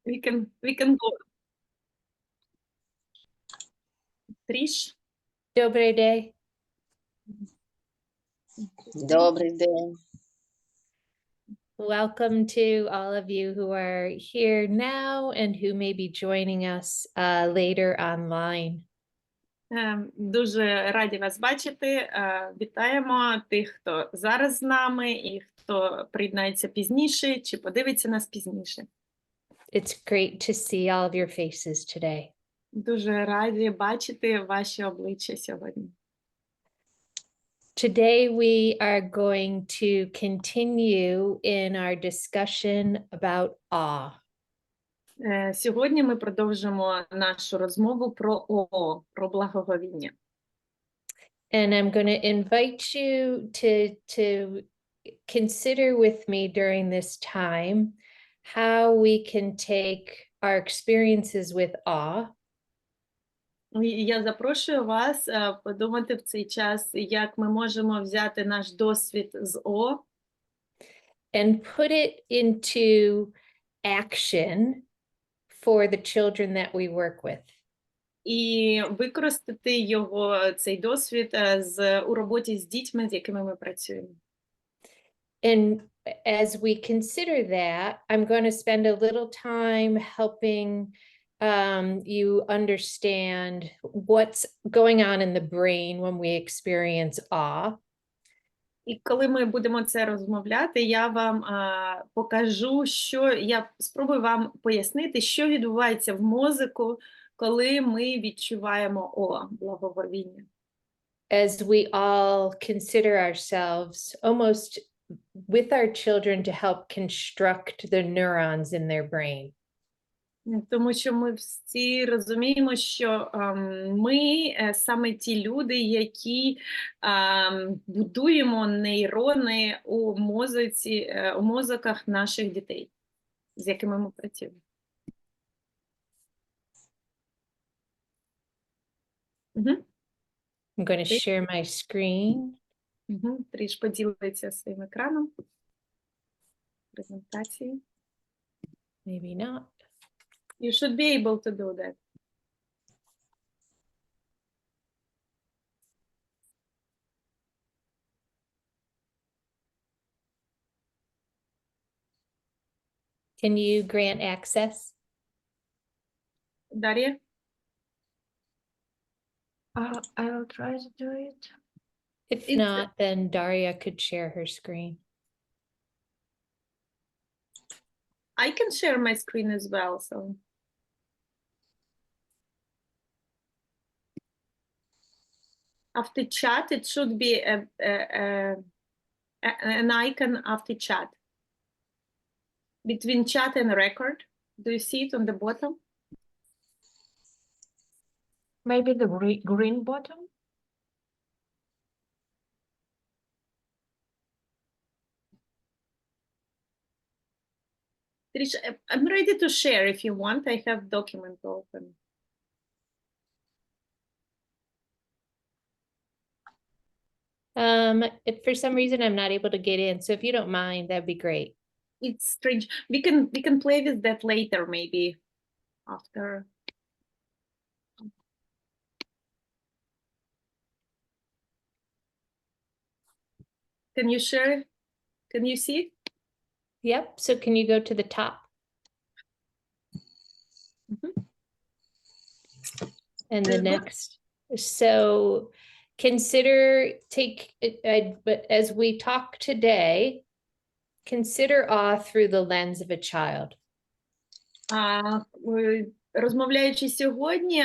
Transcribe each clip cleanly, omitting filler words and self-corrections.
We can go. Тріш. Добрий день. Добрий день. Welcome to all of you who are here now and who may be joining us later online. Дуже раді вас бачити. Вітаємо тих, хто зараз з нами і хто приєднається пізніше чи подивиться нас пізніше. It's great to see all of your faces today. Дуже раді бачити ваші обличчя сьогодні. Today we are going to continue in our discussion about awe. Сьогодні ми продовжимо нашу розмову про благоговіння. And I'm going to invite you to consider with me during this time how we can take our experiences with awe Я запрошую вас подумати в цей час, як ми можемо взяти наш досвід з and put it into action for the children that we work with. І використати цей досвід у роботі з дітьми, з якими ми працюємо. And as we consider that, I'm going to spend a little time helping you understand what's going on in the brain when we experience awe. І коли ми будемо це розмовляти, я вам покажу, я спробую вам пояснити, що відбувається в мозку, коли ми відчуваємо благоговіння. As we all consider ourselves almost with our children to help construct the neurons in their brain. Тому що ми всі розуміємо, що ми саме ті люди, які будуємо нейрони у мозоках наших дітей, з якими ми працюємо. I'm going to share my screen. Тріш поділиться своїм екраном. Презентації. Maybe not. You should be able to do that. Can you grant access? Дар'я? I'll try to do it. If not, then Daria could share her screen. I can share my screen as well, so. After chat, it should be an icon after chat. Between chat and record. Do you see it on the bottom? Maybe the green bottom? Trish, I'm ready to share if you want. I have document open. If for some reason I'm not able to get in, so if you don't mind, that'd be great. It's strange. We can play with that later, maybe after. Can you share? Can you see it? Yep. So can you go to the top? And the next. So consider, but as we talk today, consider awe through the lens of a child. Розмовляючи сьогодні,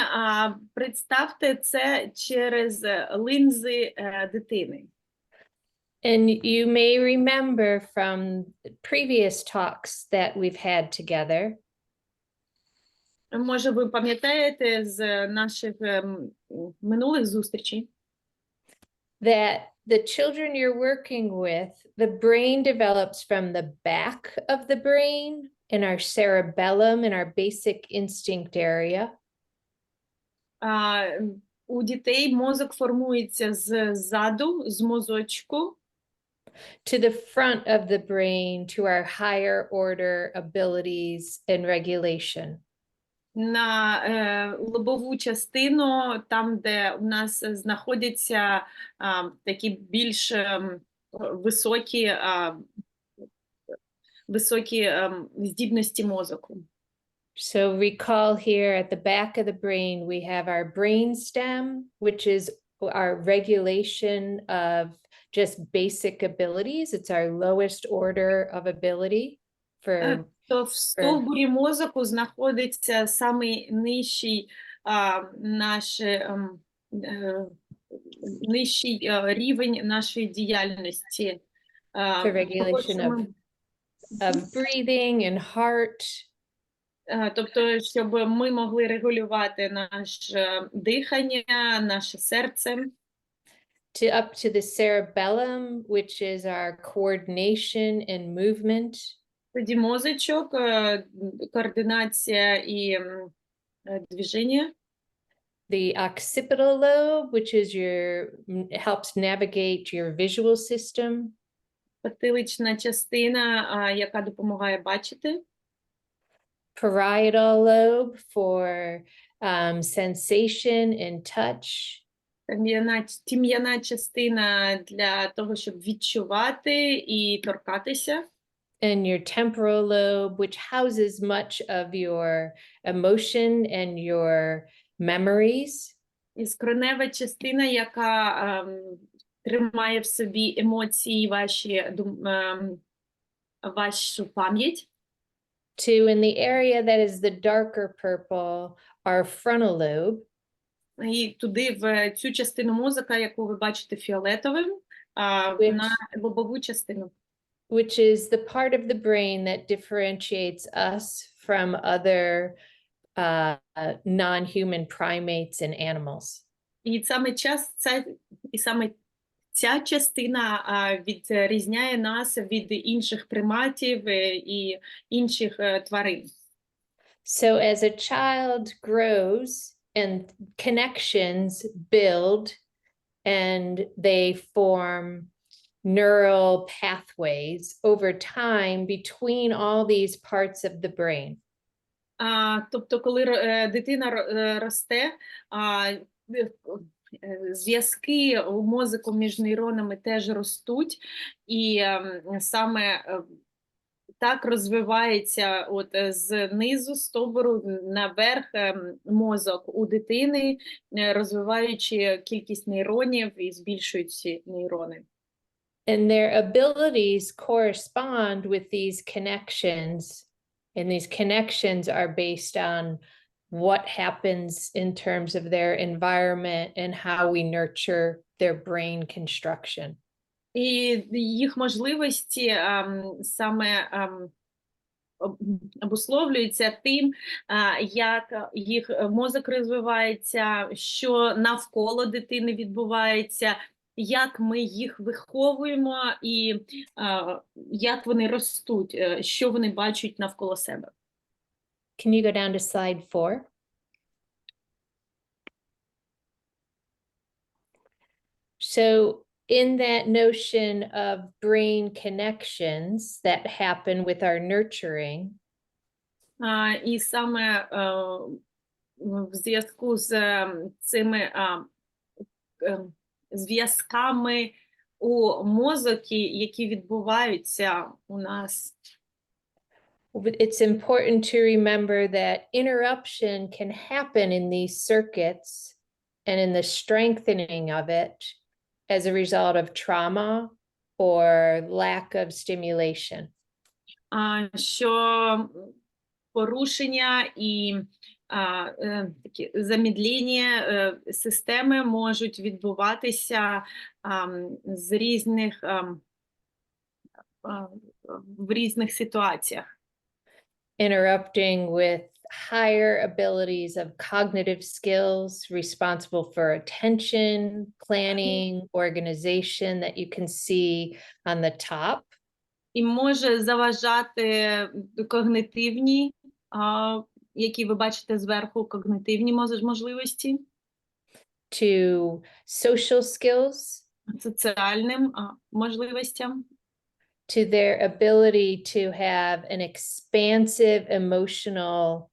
представте це через лінзи дитини. And you may remember from previous talks that we've had together. Може, ви пам'ятаєте з наших минулих зустрічей, that the children you're working with, the brain develops from the back of the brain in our cerebellum, in our basic instinct area. У дітей мозок формується ззаду, з мозочку, To the front of the brain, to our higher order abilities and regulation. На лобову частину, там, де у нас знаходяться такі більш високі здібності мозку. So recall here at the back of the brain, we have our brainstem, which is our regulation of just basic abilities. It's our lowest order of ability for То в стовбурі мозку знаходиться самий нижчий нижчий рівень нашої діяльності. for regulation of breathing and heart. Тобто, щоб ми могли регулювати наше дихання, наше серце. Up to the cerebellum, which is our coordination and movement. Тоді мозочок, координація і движення. The occipital lobe, which is helps navigate your visual system. Потилична частина, яка допомагає бачити. Parietal lobe for sensation and touch. Тім'яна частина для того, щоб відчувати і торкатися. And your temporal lobe, which houses much of your emotion and your memories. І скронева частина, яка тримає в собі емоції, вашу пам'ять. To in the area that is the darker purple, our frontal lobe. І туди, в цю частину мозка, яку ви бачите фіолетовим, на лобову частину. Which is the part of the brain that differentiates us from other non-human primates and animals. І саме ця частина відрізняє нас від інших приматів і інших тварин. So as a child grows and connections build and they form neural pathways over time between all these parts of the brain. Тобто, коли дитина росте, зв'язки у мозку між нейронами теж ростуть, і саме так розвивається знизу стовбуру наверх мозок у дитини, розвиваючи кількість нейронів і збільшуючи нейрони. And their abilities correspond with these connections, and these connections are based on what happens in terms of their environment and how we nurture their brain construction. І їх можливості саме обусловлюються тим, як їх мозок розвивається, що навколо дитини відбувається, як ми їх виховуємо і як вони ростуть, що вони бачать навколо себе. Can you go down to slide 4? So in that notion of brain connections that happen with our nurturing, і саме в зв'язку з цими зв'язками у мозокі, які відбуваються у нас. it's important to remember that interruption can happen in these circuits and in the strengthening of it as a result of trauma or lack of stimulation. Що порушення і такі замедлення системи можуть відбуватися в різних ситуаціях. Interrupting with higher abilities of cognitive skills responsible for attention, planning, organization that you can see on the top. І може заважати когнитивні, які ви бачите зверху, когнитивні можливості. To social skills соціальним можливостям, to their ability to have an expansive emotional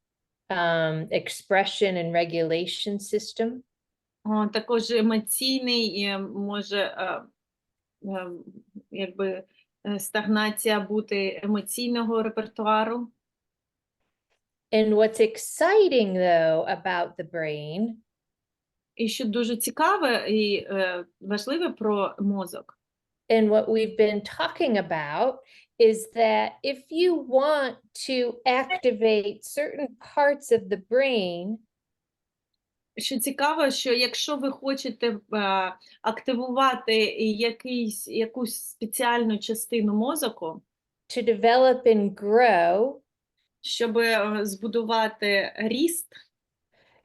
expression and regulation system. Також емоційний може якби стагнація бути емоційного репертуару. And what's exciting though about the brain І що дуже цікаве і важливе про мозок, and what we've been talking about is that if you want to activate certain parts of the brain, що цікаво, що якщо ви хочете активувати якусь спеціальну частину мозку, to develop and grow, щоб збудувати ріст,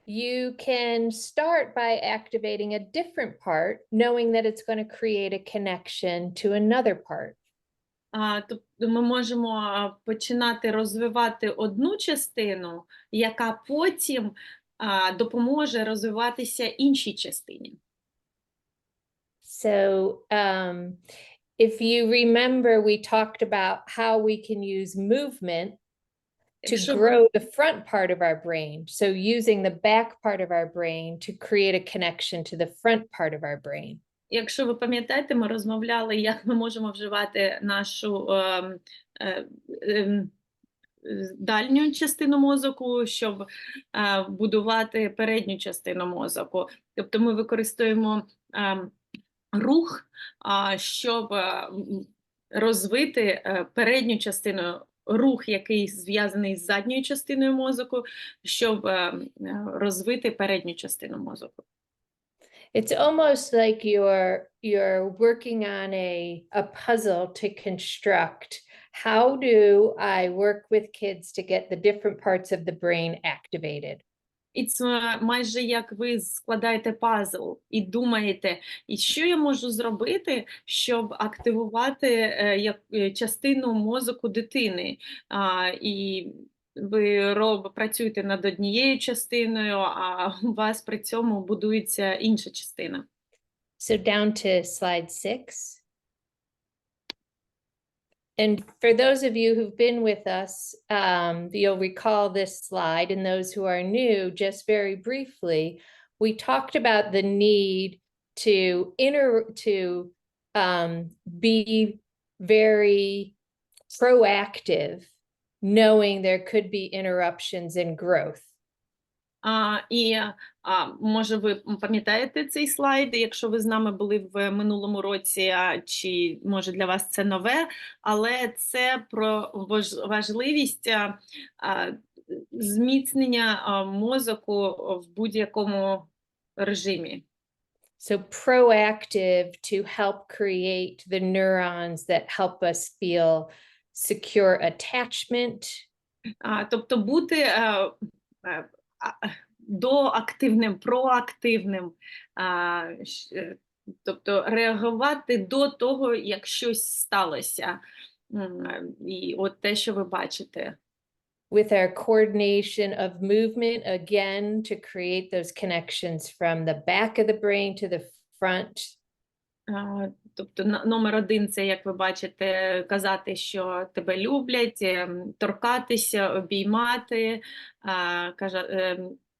you can start by activating a different part, knowing that it's going to create a connection to another part. Тобто ми можемо починати розвивати одну частину, яка потім допоможе розвиватися іншій частині. So if you remember, we talked about how we can use movement to Якщо grow the front part of our brain. So using the back part of our brain to create a connection to the front part of our brain. Якщо ви пам'ятаєте, ми розмовляли, як ми можемо вживати нашу дальню частину мозку, щоб будувати передню частину мозку. Тобто ми використовуємо рух, щоб розвити передню частину, рух, який зв'язаний з задньою частиною мозку, щоб розвити передню частину мозку. It's almost like you're working on a puzzle to construct. How do I work with kids to get the different parts of the brain activated? І це майже як ви складаєте пазл і думаєте, і що я можу зробити, щоб активувати частину мозку дитини. І ви працюєте над однією частиною, а у вас при цьому будується інша частина. So down to slide 6. And for those of you who've been with us, you'll recall this slide, and those who are new, just very briefly, we talked about the need to be very proactive, knowing there could be interruptions in growth. Може ви пам'ятаєте цей слайд, якщо ви з нами були в минулому році, чи може для вас це нове, але це про важливість зміцнення мозку в будь-якому режимі. So proactive to help create the neurons that help us feel secure attachment. Тобто бути доактивним, проактивним, тобто реагувати до того, як щось сталося. І от те, що ви бачите. With our coordination of movement, again, to create those connections from the back of the brain to the front. Тобто номер 1 – це, як ви бачите, казати, що тебе люблять, торкатися, обіймати.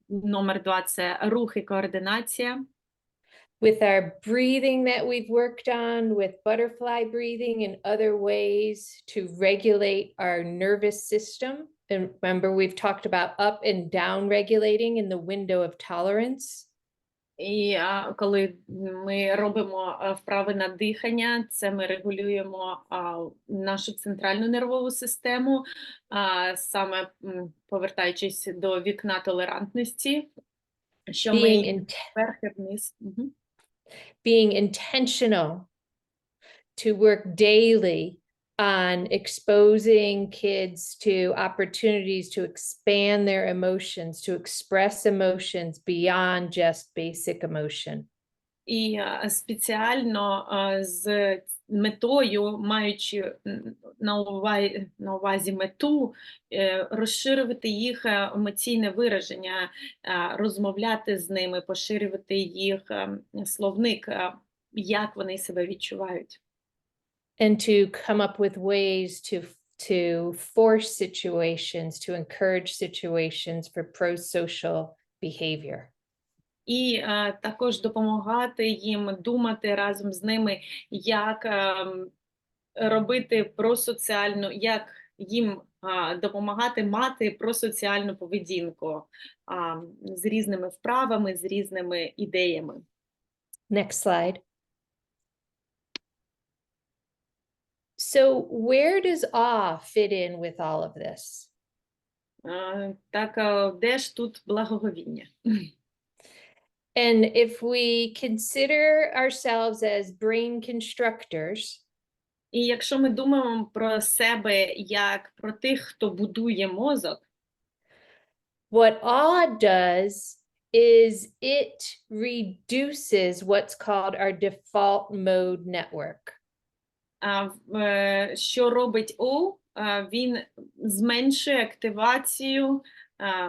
Номер 2 – це рух і координація. With our breathing that we've worked on, with butterfly breathing and other ways to regulate our nervous system. And remember, we've talked about up and down regulating in the window of tolerance. І коли ми робимо вправи на дихання, це ми регулюємо нашу центральну нервову систему, саме повертаючись до вікна толерантності, що ми вверх і вниз. Being intentional to work daily on exposing kids to opportunities to expand their emotions, to express emotions beyond just basic emotion. І спеціально з метою, маючи на увазі мету, розширювати їх емоційне вираження, розмовляти з ними, поширювати їх словник як вони себе відчувають. And to come up with ways to force situations, to encourage situations for pro-social behavior. І також допомагати їм думати разом з ними, як робити просоціальну, як їм допомагати мати просоціальну поведінку з різними вправами, з різними ідеями. Next slide. So where does awe fit in with all of this? Так, де ж тут благоговіння? And if we consider ourselves as brain constructors, І якщо ми думаємо про себе як про тих, хто будує мозок, what awe does is it reduces what's called our default mode network. що робить О? Він зменшує активацію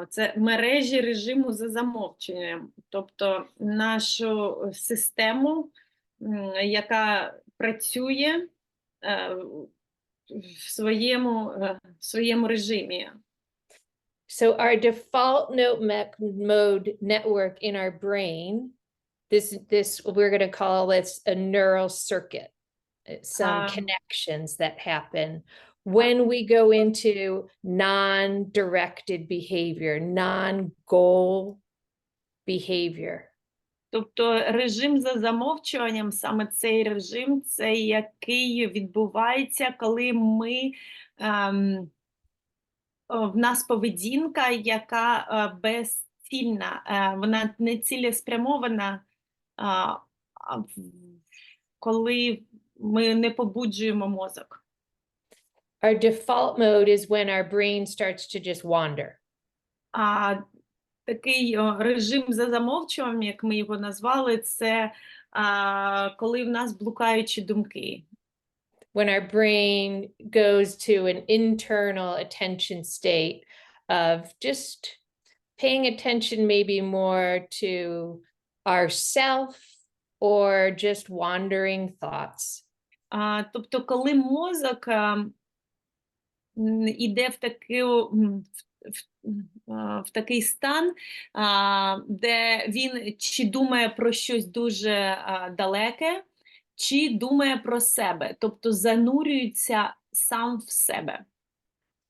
це мережі режиму за замовченням, тобто нашу систему, яка працює в своєму режимі. So our default mode network in our brain, this we're going to call this a neural circuit. Some connections that happen when we go into non-directed behavior, non-goal behavior. Тобто режим за замовчуванням, саме цей режим, це який відбувається, коли ми, в нас поведінка, яка безцільна, вона не цілеспрямована, коли ми не побуджуємо мозок. Our default mode is when our brain starts to just wander. Такий режим за замовчуванням, як ми його назвали, це коли в нас блукаючі думки. When our brain goes to an internal attention state of just paying attention maybe more to ourself or just wandering thoughts. Тобто, коли мозок іде в такий стан, де він чи думає про щось дуже далеке, чи думає про себе, тобто занурюється сам в себе.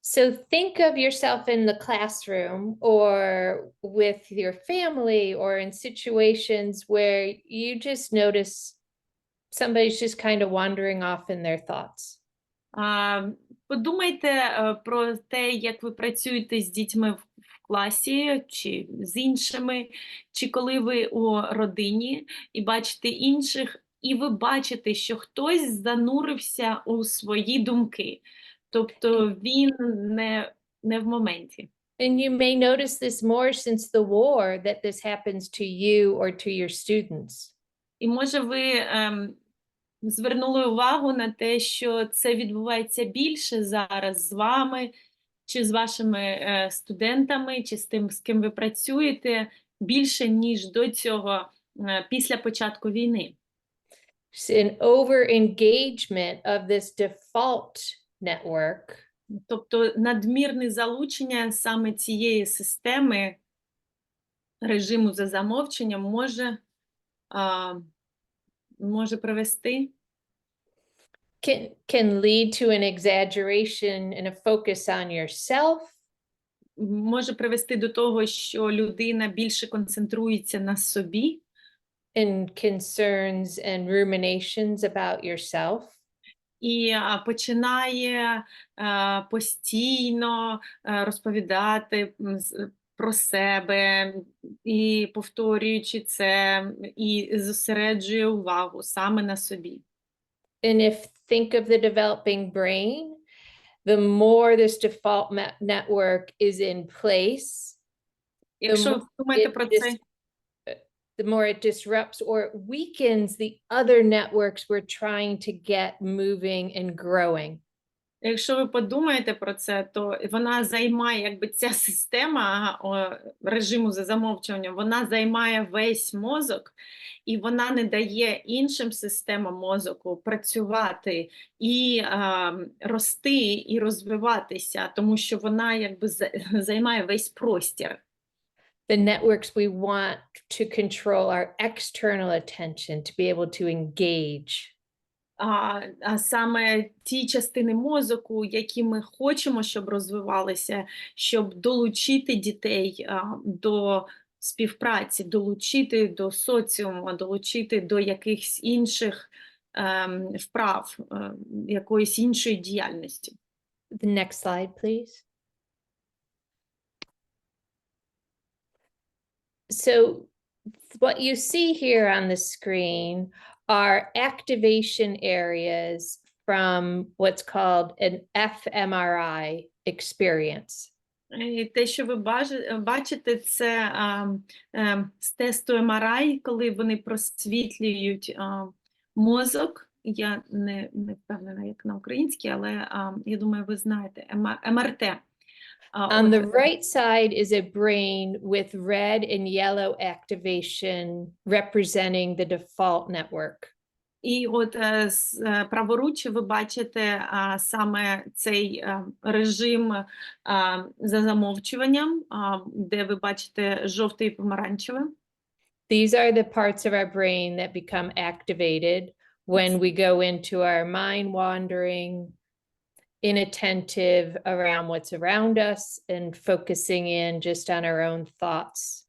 So think of yourself in the classroom or with your family or in situations where you just notice somebody's just kind of wandering off in their thoughts. Подумайте про те, як ви працюєте з дітьми в класі, чи з іншими, чи коли ви у родині і бачите інших, і ви бачите, що хтось занурився у свої думки. Тобто він не в моменті. And you may notice this more since the war, that this happens to you or to your students. І може ви звернули увагу на те, що це відбувається більше зараз з вами, чи з вашими студентами, чи з тим, з ким ви працюєте, більше, ніж до цього, після початку війни. An over-engagement of this default network Тобто надмірне залучення саме цієї системи режиму за замовченням може привести can lead to an exaggeration and a focus on yourself. Може привести до того, що людина більше концентрується на собі. And concerns and ruminations about yourself. І починає постійно розповідати про себе, і повторюючи це, і зосереджує увагу саме на собі. And if think of the developing brain, the more this default network is in place, Якщо думаєте про це, the more it disrupts or weakens the other networks we're trying to get moving and growing. Якщо ви подумаєте про це, то вона займає, якби ця система режиму за замовчуванням, вона займає весь мозок, і вона не дає іншим системам мозку працювати і рости, і розвиватися, тому що вона якби займає весь простір. The networks we want to control our external attention, to be able to engage. А саме ті частини мозку, які ми хочемо, щоб розвивалися, щоб долучити дітей до співпраці, долучити до соціуму, долучити до якихось інших вправ, якоїсь іншої діяльності. The next slide, please. So what you see here on the screen are activation areas from what's called an fMRI experience. І те, що ви бачите, це з тесту МРІ, коли вони просвітлюють мозок. Я не впевнена, як на українській, але я думаю, ви знаєте, МРТ. On the right side is a brain with red and yellow activation representing the default network. І от праворуч ви бачите саме цей режим за замовчуванням, де ви бачите жовте і помаранчеве. These are the parts of our brain that become activated when we go into our mind wandering, inattentive around what's around us and focusing in just on our own thoughts.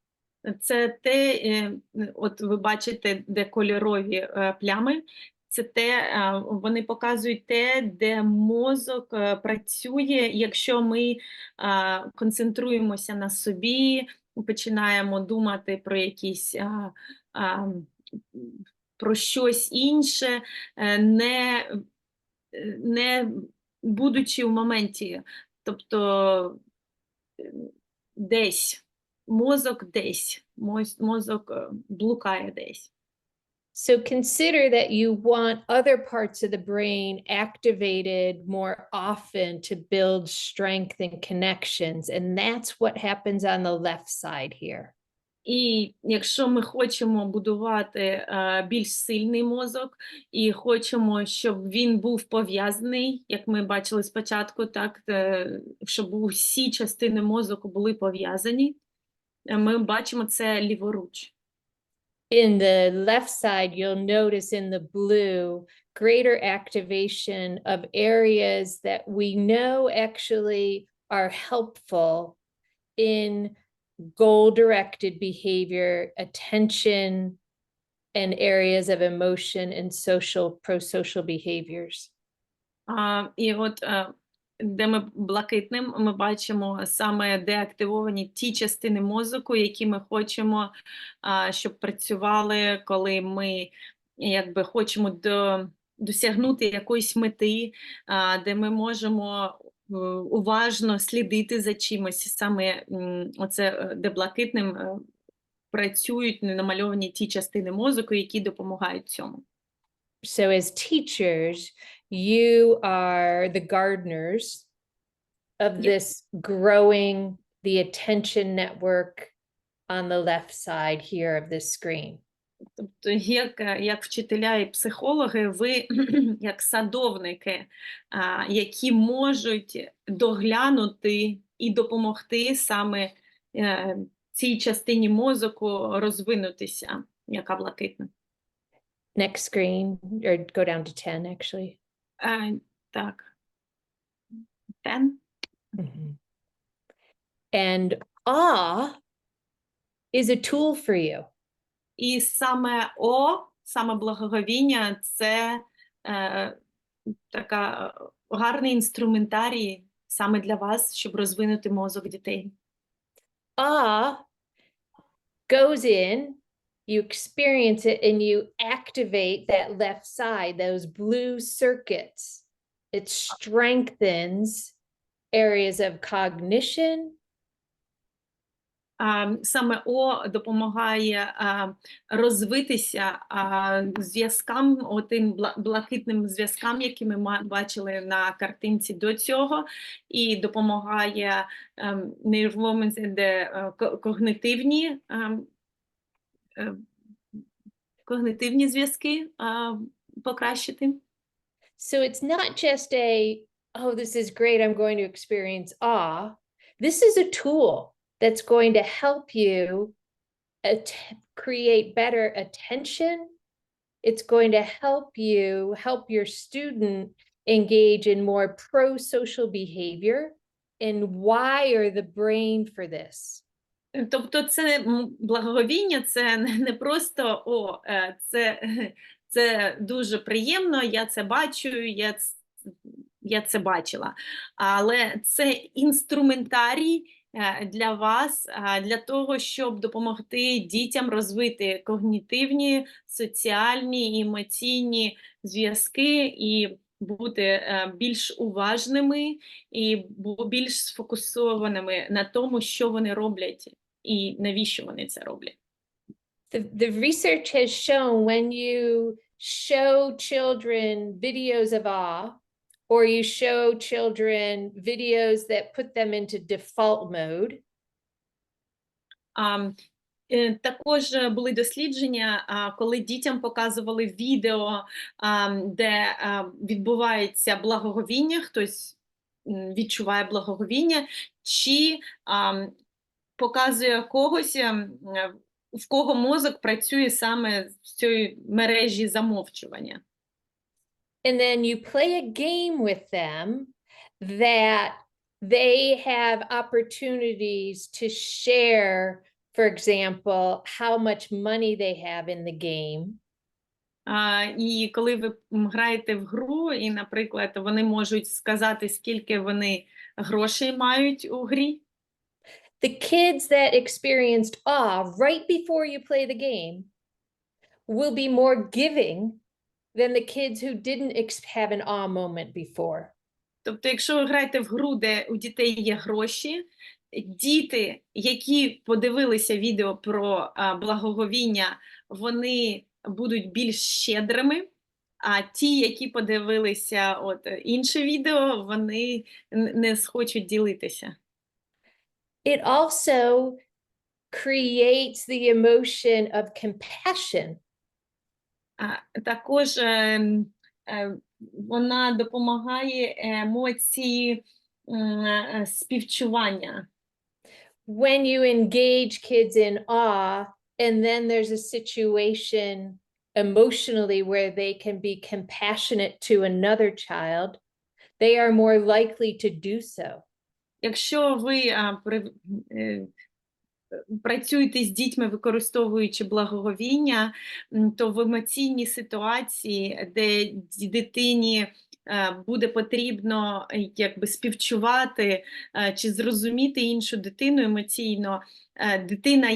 Це те, от ви бачите, де кольорові плями, це те, вони показують те, де мозок працює, якщо ми концентруємося на собі, починаємо думати про якісь, про щось інше, не будучи в моменті, тобто десь. Мозок десь, мозок блукає десь. So consider that you want other parts of the brain activated more often to build strength and connections. And that's what happens on the left side here. І якщо ми хочемо будувати більш сильний мозок, і хочемо, щоб він був пов'язаний, як ми бачили спочатку, так, щоб усі частини мозку були пов'язані, ми бачимо це ліворуч. In the left side, you'll notice in the blue, greater activation of areas that we know actually are helpful in goal-directed behavior, attention, and areas of emotion and pro-social behaviors. І от де ми блакитним, ми бачимо саме деактивовані ті частини мозку, які ми хочемо, щоб працювали, коли ми якби хочемо досягнути якоїсь мети, де ми можемо уважно слідити за чимось, саме оце, де блакитним працюють намальовані ті частини мозку, які допомагають цьому. So as teachers, you are the gardeners of this growing the attention network on the left side here of this screen. Тобто, як вчителя і психологи, ви як садовники, які можуть доглянути і допомогти саме цій частині мозку розвинутися, яка блакитна. Next screen, or go down to 10 actually. Так. 10. Mm-hmm. And awe is a tool for you. І саме саме благоговіння, це така гарний інструментарій саме для вас, щоб розвинути мозок дітей. Awe goes in, you experience it, and you activate that left side, those blue circuits. It strengthens areas of cognition, саме О допомагає розвитися зв'язкам, отим блакитним зв'язкам, які ми бачили на картинці до цього, і допомагає нервовим, де когнитивні зв'язки покращити. So it's not just oh, this is great, I'm going to experience awe. This is a tool that's going to help you create better attention. It's going to help your student engage in more pro-social behavior and wire the brain for this. Тобто це благоговіння, це не просто це дуже приємно, я це бачу, я це бачила. Але це інструментарій для вас, для того, щоб допомогти дітям розвити когнітивні, соціальні, емоційні зв'язки і бути більш уважними і більш сфокусованими на тому, що вони роблять і навіщо вони це роблять. The research has shown when you show children videos of awe, or you show children videos that put them into default mode. Також були дослідження, коли дітям показували відео, де відбувається благоговіння, хтось відчуває благоговіння, чи показує когось, в кого мозок працює саме в цій мережі замовчування. And then you play a game with them that they have opportunities to share, for example, how much money they have in the game. І коли ви граєте в гру, і, наприклад, вони можуть сказати, скільки вони грошей мають у грі. The kids that experienced awe right before you play the game will be more giving than the kids who didn't have an awe moment before. Тобто, якщо ви граєте в гру, де у дітей є гроші, діти, які подивилися відео про благоговіння, вони будуть більш щедрими, а ті, які подивилися інше відео, вони не схочуть ділитися. It also creates the emotion of compassion. Також вона допомагає емоції співчування. When you engage kids in awe, and then there's a situation emotionally where they can be compassionate to another child, they are more likely to do so. Якщо ви працюєте з дітьми, використовуючи благоговіння, то в емоційній ситуації, де дитині буде потрібно співчувати чи зрозуміти іншу дитину емоційно, дитина,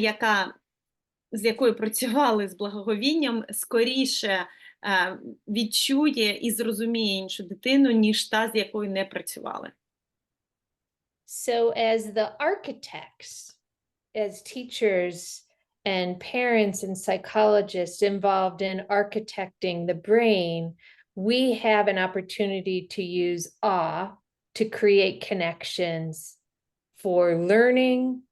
з якою працювали з благоговінням, скоріше відчує і зрозуміє іншу дитину, ніж та, з якою не працювали. So as the architects, as teachers and parents and psychologists involved in architecting the brain, we have an opportunity to use awe to create connections for learning,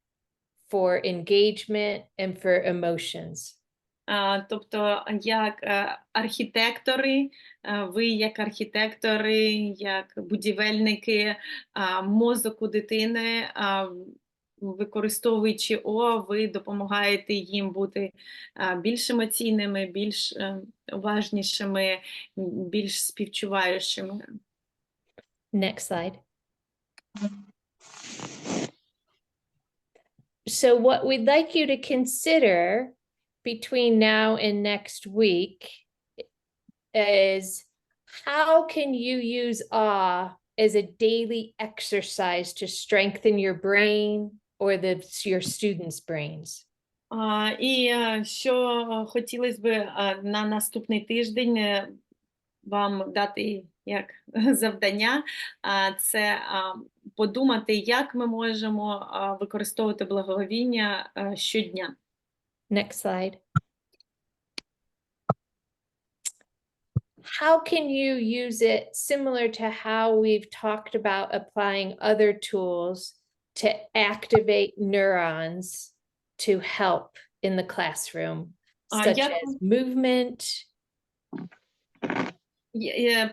for engagement, and for emotions. Тобто, як архітектори, ви як архітектори, як будівельники мозку дитини, використовуючи О, ви допомагаєте їм бути більш емоційними, більш уважнішими, більш співчуваючими. Next slide. So what we'd like you to consider between now and next week is how can you use awe as a daily exercise to strengthen your brain or your students' brains? І що хотілося б на наступний тиждень вам дати як завдання, це подумати, як ми можемо використовувати благоговіння щодня. Next slide. How can you use it similar to how we've talked about applying other tools to activate neurons to help in the classroom, such як as movement?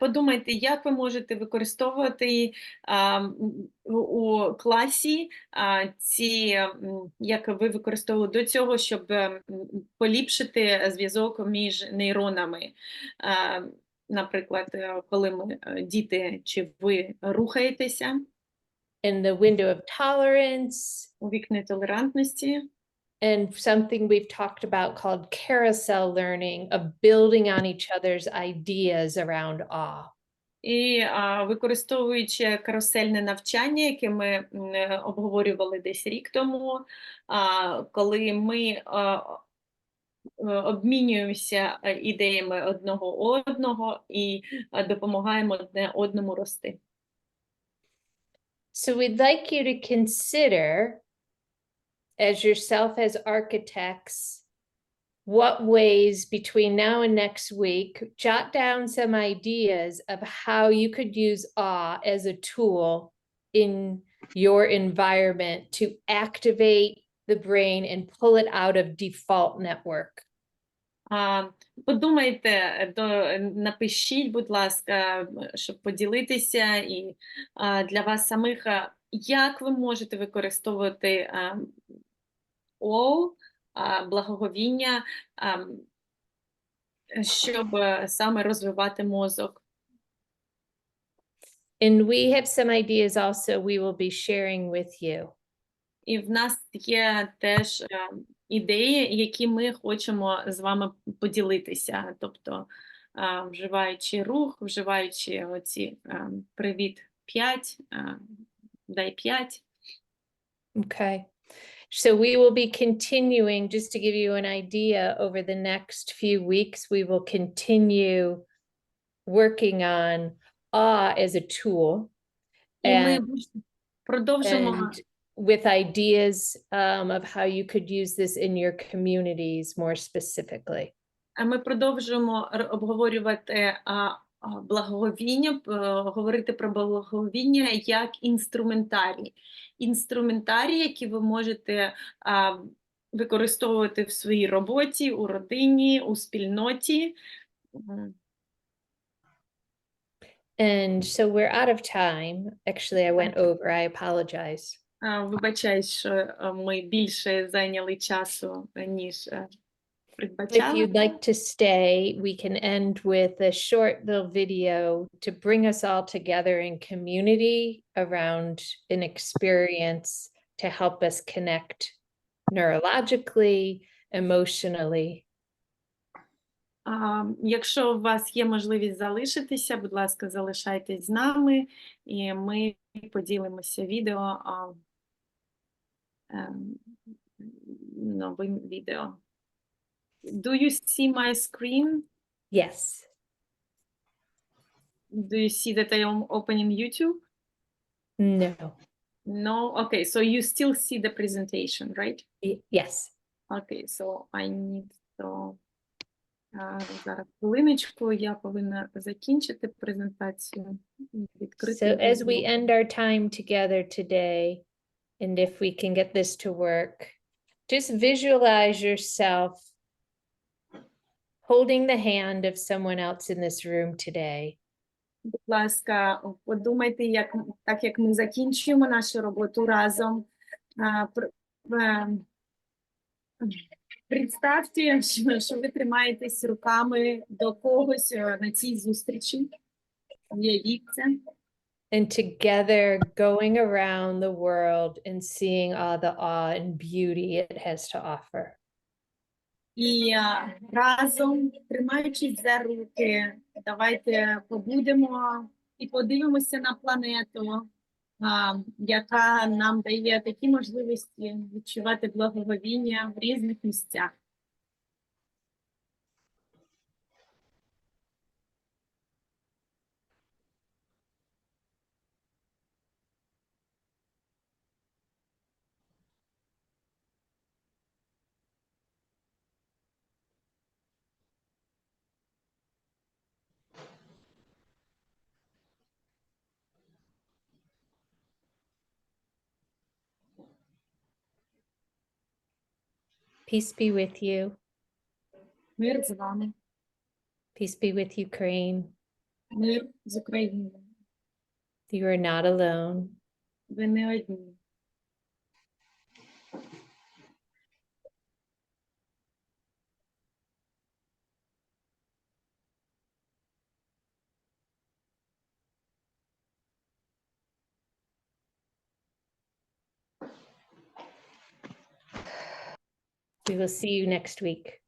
Подумайте, як ви можете використовувати у класі як ви використовували до цього, щоб поліпшити зв'язок між нейронами. Наприклад, коли діти чи ви рухаєтеся In the window of tolerance, у вікні толерантності. and something we've talked about called carousel learning, of building on each other's ideas around awe. І використовуючи карусельне навчання, яке ми обговорювали десь рік тому, коли ми обмінюємося ідеями одного одного і допомагаємо одне одному рости. So we'd like you to consider, as yourself as architects, what ways between now and next week, jot down some ideas of how you could use awe as a tool in your environment to activate the brain and pull it out of default network. Подумайте, напишіть, будь ласка, щоб поділитися, і для вас самих, як ви можете використовувати благоговіння, щоб саме розвивати мозок. And we have some ideas also we will be sharing with you. І в нас є теж ідеї, які ми хочемо з вами поділитися. Тобто, вживаючи рух, вживаючи оці привіт 5, дай 5. Okay. So we will be continuing, just to give you an idea, over the next few weeks, we will continue working on awe as a tool. І ми And, продовжимо and with ideas of how you could use this in your communities more specifically. Ми продовжуємо обговорювати благоговіння, говорити про благоговіння як інструментарій. Інструментарій, які ви можете використовувати в своїй роботі, у родині, у спільноті. And so we're out of time. Actually, I went over. I apologize. Вибачаюсь, що ми більше зайняли часу, ніж If передбачали. you'd like to stay, we can end with a short little video to bring us all together in community around an experience to help us connect neurologically, emotionally. Якщо у вас є можливість залишитися, будь ласка, залишайтесь з нами, і ми поділимося відео, новим відео. Do you see my screen? Yes. Do you see that I am opening YouTube? No. No? Okay, so you still see the presentation, right? Yes. Okay, so I need to... Зараз хвилиночку, я повинна закінчити презентацію. So as we end our time together today, and if we can get this to work, just visualize yourself holding the hand of someone else in this room today. Будь ласка, подумайте, так як ми закінчуємо нашу роботу разом. Представте, що ви тримаєтесь руками до когось на цій зустрічі. Уявіть це. And together going around the world and seeing all the awe and beauty it has to offer. І разом, тримаючись за руки, давайте побудемо і подивимося на планету, яка нам дає такі можливості відчувати благоговіння в різних місцях. Peace be with you. Мир з вами. Peace be with Ukraine. Мир з Україною. You are not alone. Ви не одні. We will see you next week.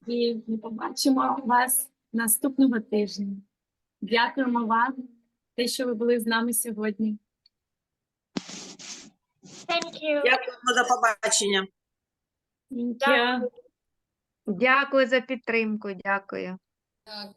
І ми побачимо вас наступного тижня. Дякуємо вам, те, що ви були з нами сьогодні. Thank you. Дякуємо, до побачення. Дякую. Дякую за підтримку, дякую.